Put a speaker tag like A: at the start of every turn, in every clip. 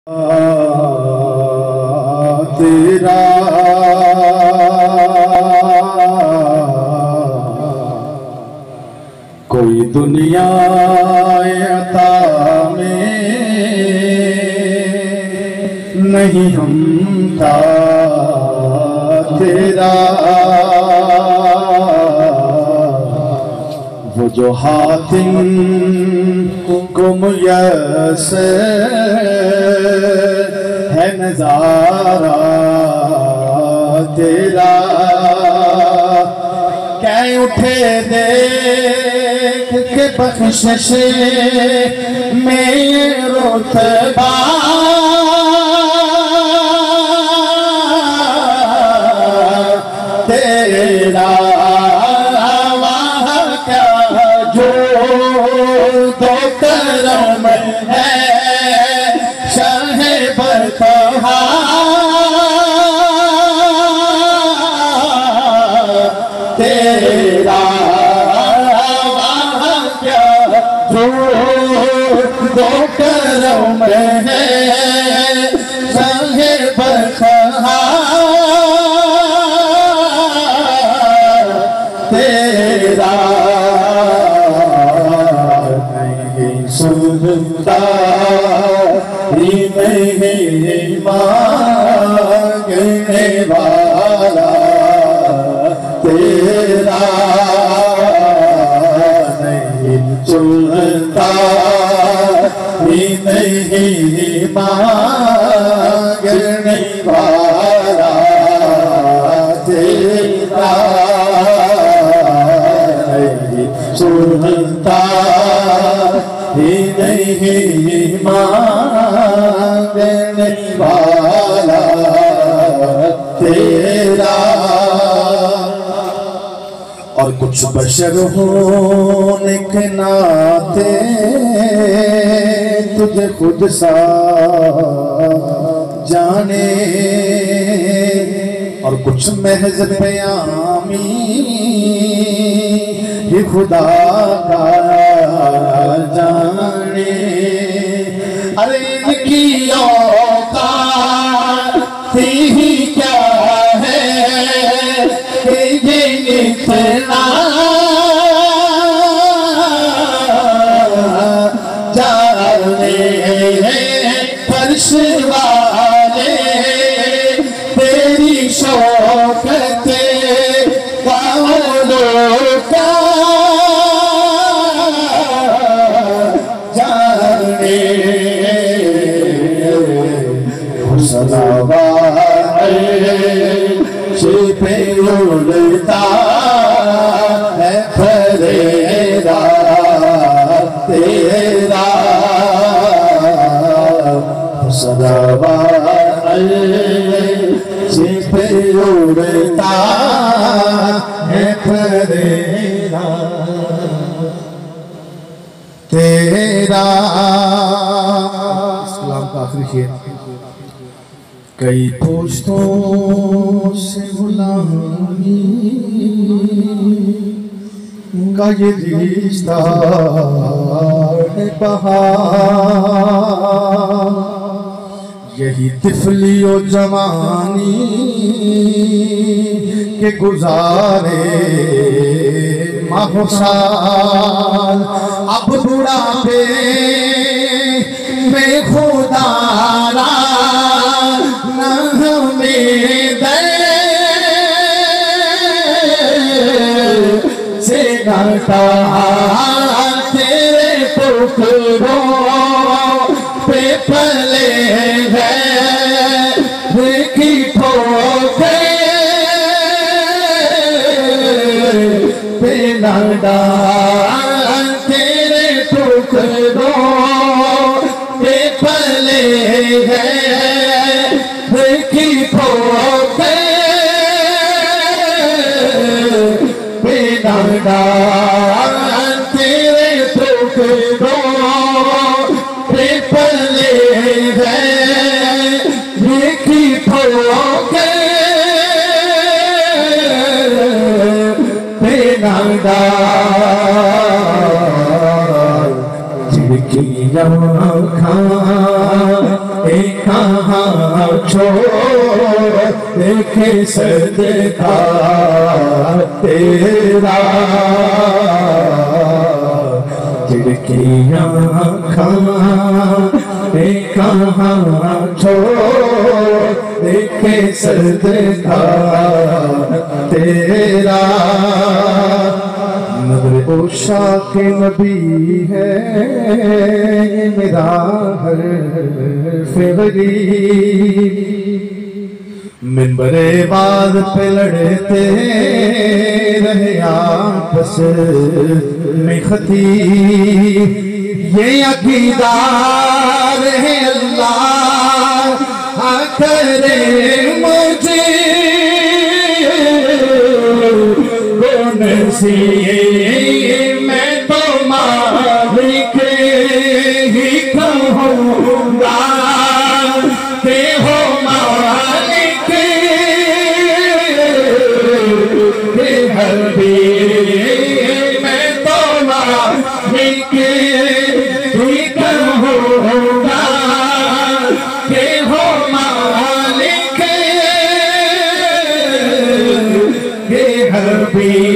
A: तेरा कोई दुनिया अता में नहीं हमता तेरा वो जो हातिम को मुयस्सर है नजारा तेरा कह उठे देख के बख्शिश में रुतबा तेरा वहाँ क्या जो दो करम है शाहे बरखा तेरा वहाँ क्या जो दो करम है शाहे बरखा तेरा नहीं सुनता ही नहीं मांगने वाला तेरा नहीं सुनता ही नहीं मांगने वाला तेरा सुनता ही नहीं मांगने वाला तेरा और कुछ बशर होने के नाते तुझे खुद सा जाने और कुछ महज प्यामी ये खुदा का जाने अरे इनकी औकात ही क्या है कि ये इतना जाने फर्श वाले तेरी शौकत पे उड़ता है फरेरा तेरा सदाबार पे उड़ता है फरेरा तेरा। इस्लाम का आखिरी शेर कई पोस्तों से गुलामी का ये रिश्ता है बहार यही तिफली और जवानी के गुजारे माहौसाल अब बुढ़ापे में खुदारा से गाता तेरे टुकड़ों पे पले हैं की ठोके पे नाडा तेरे टुकड़ों पे पले हैं की ठोके तेरे टुकड़ों पे पले हैं देखी ठोके बेनादा खिड़कियां खा कहाँ छोड़ देखे सदका तेरा खिड़कियाँ खाने कहाँ छोड़ देखे सदका तेरा नजर उषा के नबी है मेरा हर फेवरी मिंबरे बाद पे लड़ते रहे आपस में खती ये अकीदार है अल्लाह करे मुझे मैं तो मालिक ही कहूँगा के हो मालिक के हबीब मैं तो मालिक ही कहूँगा के हो मालिक के हबीब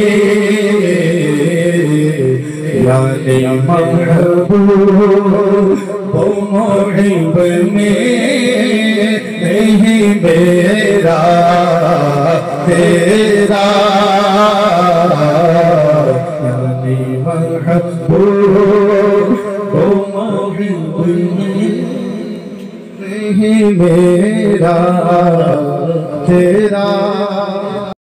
A: यानी महबूब वो मोहिब में नहीं मेरा तेरा यानी महबूब वो मोहिब में नहीं मेरा तेरा।